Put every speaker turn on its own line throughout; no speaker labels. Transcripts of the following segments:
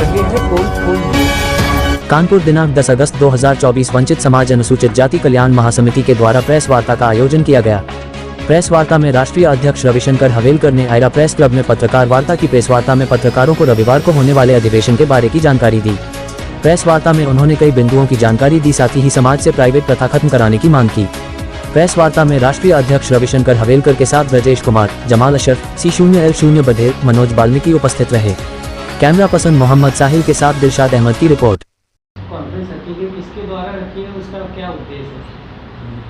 रहे हैं पोल न्यूज।
कानपुर दिनांक 10 अगस्त 2024 वंचित समाज अनुसूचित जाति कल्याण महासमिति के द्वारा प्रेस वार्ता का आयोजन किया गया। प्रेस वार्ता में राष्ट्रीय अध्यक्ष रविशंकर हवेलकर ने आयरा प्रेस क्लब में पत्रकार वार्ता की। प्रेस वार्ता में पत्रकारों को रविवार को होने वाले अधिवेशन के बारे की जानकारी दी। प्रेस वार्ता में उन्होंने कई बिंदुओं की जानकारी दी, साथ ही समाज से प्राइवेट प्रथा खत्म कराने की मांग की। प्रेस वार्ता में राष्ट्रीय अध्यक्ष रविशंकर हवेलकर के साथ ब्रजेश कुमार, जमाल अशरफ, C0L0 बधेर, मनोज बाल्मीकि उपस्थित रहे। कैमरा पर्सन मोहम्मद साहिल के साथ दिलशाद अहमद की रिपोर्ट।
कॉन्फ्रेंस किसके द्वारा रखी है, उसका क्या उद्देश्य है?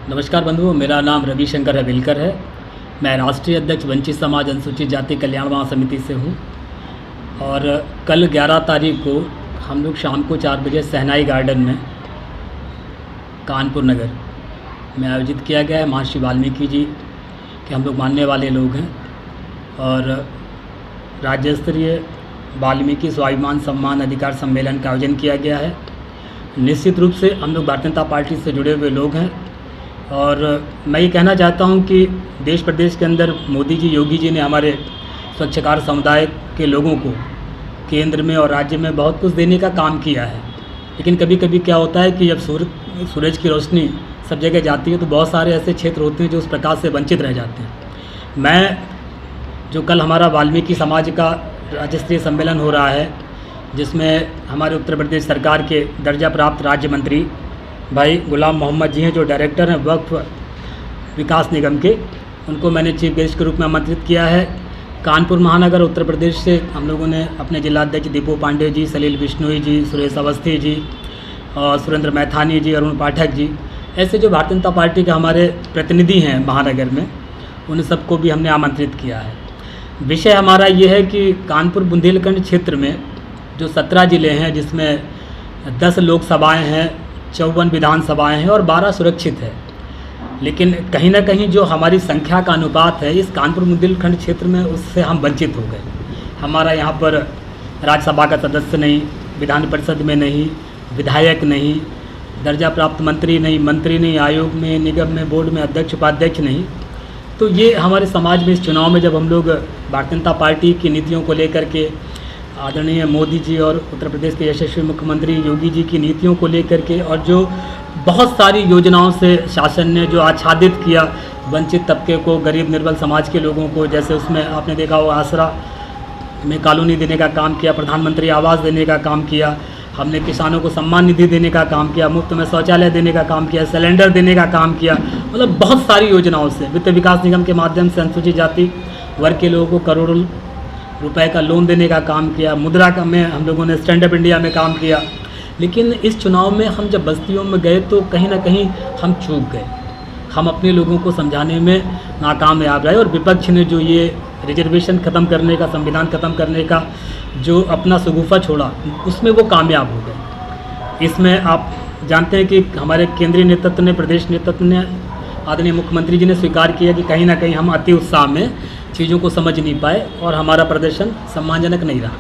नमस्कार बंधुओं, मेरा नाम रविशंकर हवेलकर है। मैं राष्ट्रीय अध्यक्ष वंचित समाज अनुसूचित जाति कल्याण महासमिति से हूँ। और कल 11 तारीख को हम लोग शाम को 4 बजे सहनाई गार्डन में कानपुर नगर में आयोजित किया गया है। महर्षि वाल्मीकि जी के हम लोग मानने वाले लोग हैं और राज्य स्तरीय वाल्मीकि स्वाभिमान सम्मान अधिकार सम्मेलन का आयोजन किया गया है। निश्चित रूप से हम लोग भारतीय जनता पार्टी से जुड़े हुए लोग हैं और मैं ये कहना चाहता हूँ कि देश प्रदेश के अंदर मोदी जी, योगी जी ने हमारे स्वच्छकार समुदाय के लोगों को केंद्र में और राज्य में बहुत कुछ देने का काम किया है। लेकिन कभी कभी क्या होता है कि जब सूरज की रोशनी सब जगह जाती है तो बहुत सारे ऐसे क्षेत्र होते हैं जो उस प्रकाश से वंचित रह जाते हैं। मैं जो कल हमारा वाल्मीकि समाज का राज्य स्तरीय सम्मेलन हो रहा है, जिसमें हमारे उत्तर प्रदेश सरकार के दर्जा प्राप्त राज्य मंत्री भाई गुलाम मोहम्मद जी हैं, जो डायरेक्टर हैं वक्फ विकास निगम के, उनको मैंने चीफ गेस्ट के रूप में आमंत्रित किया है। कानपुर महानगर उत्तर प्रदेश से हम लोगों ने अपने जिलाध्यक्ष दीपू पांडे जी, सलील बिश्नोई जी, सुरेश अवस्थी जी और सुरेंद्र मैथानी जी, अरुण पाठक जी, ऐसे जो भारतीय जनता पार्टी के हमारे प्रतिनिधि हैं महानगर में, उन सबको भी हमने आमंत्रित किया है। विषय हमारा ये है कि कानपुर बुंदेलखंड क्षेत्र में जो 17 ज़िले हैं, जिसमें 10 लोकसभाएँ हैं, 54 विधानसभाएँ हैं और 12 सुरक्षित है, लेकिन कहीं ना कहीं जो हमारी संख्या का अनुपात है इस कानपुर बुंदेलखंड क्षेत्र में, उससे हम वंचित हो गए। हमारा यहाँ पर राज्यसभा का सदस्य नहीं, विधान परिषद में नहीं, विधायक नहीं, दर्जा प्राप्त मंत्री नहीं, आयोग में, निगम में, बोर्ड में अध्यक्ष उपाध्यक्ष नहीं। तो ये हमारे समाज में इस चुनाव में जब हम लोग भारतीय जनता पार्टी की नीतियों को लेकर के, आदरणीय मोदी जी और उत्तर प्रदेश के यशस्वी मुख्यमंत्री योगी जी की नीतियों को लेकर के, और जो बहुत सारी योजनाओं से शासन ने जो आच्छादित किया वंचित तबके को, गरीब निर्बल समाज के लोगों को, जैसे उसमें आपने देखा हो आसरा में कॉलोनी देने का काम किया, प्रधानमंत्री आवास देने का काम किया, हमने किसानों को सम्मान निधि देने का काम किया, मुफ्त में शौचालय देने का काम किया, सिलेंडर देने का काम किया, मतलब बहुत सारी योजनाओं से वित्त विकास निगम के माध्यम से अनुसूचित जाति वर्ग के लोगों को करोड़ों रुपए का लोन देने का काम किया, मुद्रा का में हम लोगों ने स्टैंड अप इंडिया में काम किया। लेकिन इस चुनाव में हम जब बस्तियों में गए तो कहीं ना कहीं हम चूक गए, हम अपने लोगों को समझाने में नाकामयाब रहे और विपक्ष ने जो ये रिजर्वेशन ख़त्म करने का, संविधान ख़त्म करने का जो अपना शगुफा छोड़ा, उसमें वो कामयाब हो गए। इसमें आप जानते हैं कि हमारे केंद्रीय नेतृत्व ने, प्रदेश नेतृत्व ने, आदरणीय मुख्यमंत्री जी ने स्वीकार किया कि कहीं ना कहीं हम अति उत्साह में चीज़ों को समझ नहीं पाए और हमारा प्रदर्शन सम्मानजनक नहीं रहा।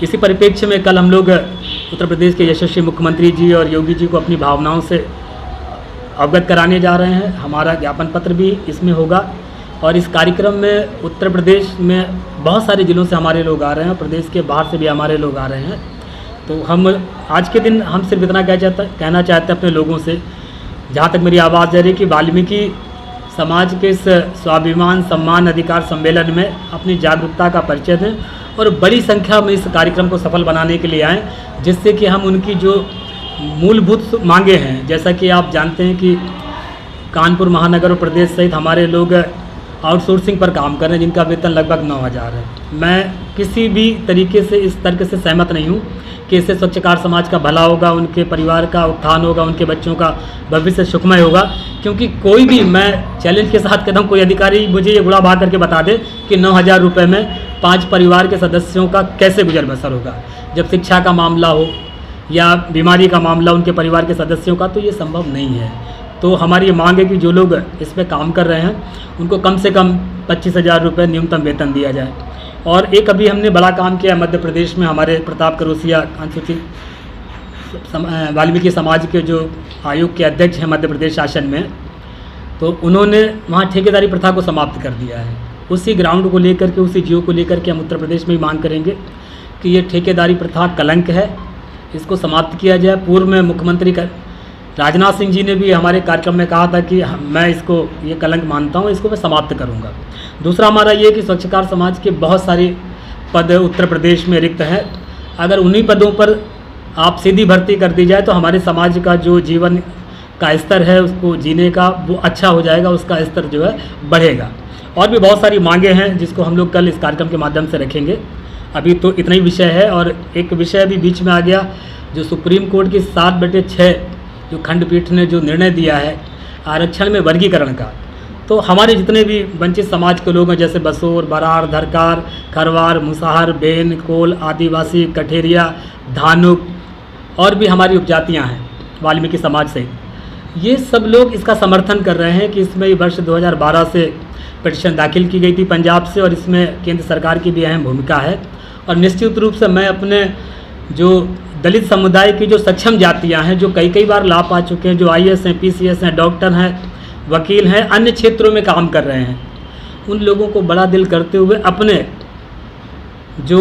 इसी परिप्रेक्ष्य में कल हम लोग उत्तर प्रदेश के यशस्वी मुख्यमंत्री जी और योगी जी को अपनी भावनाओं से अवगत कराने जा रहे हैं। हमारा ज्ञापन पत्र भी इसमें होगा और इस कार्यक्रम में उत्तर प्रदेश में बहुत सारे ज़िलों से हमारे लोग आ रहे हैं, प्रदेश के बाहर से भी हमारे लोग आ रहे हैं। तो हम आज के दिन हम सिर्फ इतना कहना चाहते हैं अपने लोगों से, जहाँ तक मेरी आवाज़ जा रही है, कि वाल्मीकि समाज के इस स्वाभिमान सम्मान अधिकार सम्मेलन में अपनी जागरूकता का परिचय दें और बड़ी संख्या में इस कार्यक्रम को सफल बनाने के लिए आएँ, जिससे कि हम उनकी जो मूलभूत मांगे हैं, जैसा कि आप जानते हैं कि कानपुर महानगर और प्रदेश सहित हमारे लोग आउटसोर्सिंग पर काम कर रहे हैं, जिनका वेतन लगभग 9,000 है। मैं किसी भी तरीके से इस तर्क से सहमत नहीं हूँ कि इससे स्वच्छकार समाज का भला होगा, उनके परिवार का उत्थान होगा, उनके बच्चों का भविष्य सुखमय होगा। क्योंकि कोई भी, मैं चैलेंज के साथ कहता हूँ, कोई अधिकारी मुझे ये बुला भाग करके बता दे कि 9,000 रुपये में 5 परिवार के सदस्यों का कैसे गुजर बसर होगा। जब शिक्षा का मामला हो या बीमारी का मामला उनके परिवार के सदस्यों का, तो ये संभव नहीं है। तो हमारी ये मांग है कि जो लोग इस पर काम कर रहे हैं उनको कम से कम 25,000 रुपये न्यूनतम वेतन दिया जाए। और एक अभी हमने बड़ा काम किया मध्य प्रदेश में, हमारे प्रताप करोसिया अनुसूचित वाल्मीकि समाज के जो आयोग के अध्यक्ष हैं मध्य प्रदेश शासन में, तो उन्होंने वहाँ ठेकेदारी प्रथा को समाप्त कर दिया है। उसी ग्राउंड को लेकर के, उसी जियो को लेकर के हम उत्तर प्रदेश में भी मांग करेंगे कि ये ठेकेदारी प्रथा कलंक है, इसको समाप्त किया जाए। पूर्व में मुख्यमंत्री राजनाथ सिंह जी ने भी हमारे कार्यक्रम में कहा था कि मैं इसको ये कलंक मानता हूँ, इसको मैं समाप्त करूँगा। दूसरा हमारा ये कि स्वच्छकार समाज के बहुत सारे पद उत्तर प्रदेश में रिक्त हैं, अगर उन्हीं पदों पर आप सीधी भर्ती कर दी जाए तो हमारे समाज का जो जीवन का स्तर है उसको जीने का वो अच्छा हो जाएगा, उसका स्तर जो है बढ़ेगा। और भी बहुत सारी मांगे हैं जिसको हम लोग कल इस कार्यक्रम के माध्यम से रखेंगे। अभी तो इतना ही विषय है। और एक विषय भी बीच में आ गया, जो सुप्रीम कोर्ट की 7/6 जो खंडपीठ ने जो निर्णय दिया है आरक्षण में वर्गीकरण का, तो हमारे जितने भी वंचित समाज के लोग हैं जैसे बसोर, बरार, धरकार, खरवार, मुसाहर, बेन, कोल, आदिवासी, कठेरिया, धानुक और भी हमारी उपजातियां हैं वाल्मीकि समाज से, ये सब लोग इसका समर्थन कर रहे हैं कि इसमें वर्ष 2012 से पिटीशन दाखिल की गई थी पंजाब से, और इसमें केंद्र सरकार की भी अहम भूमिका है। और निश्चित रूप से मैं अपने जो दलित समुदाय की जो सक्षम जातियां हैं, जो कई बार लाभ पा चुके हैं, जो IAS हैं, PCS हैं, डॉक्टर हैं, वकील हैं, अन्य क्षेत्रों में काम कर रहे हैं, उन लोगों को बड़ा दिल करते हुए अपने जो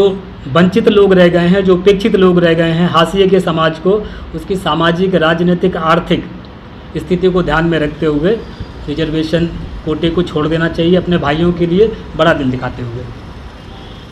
वंचित लोग रह गए हैं, जो उपेक्षित लोग रह गए हैं, हाशिए के समाज को उसकी सामाजिक, राजनीतिक, आर्थिक स्थिति को ध्यान में रखते हुए रिजर्वेशन कोटे को छोड़ देना चाहिए अपने भाइयों के लिए, बड़ा दिल दिखाते हुए।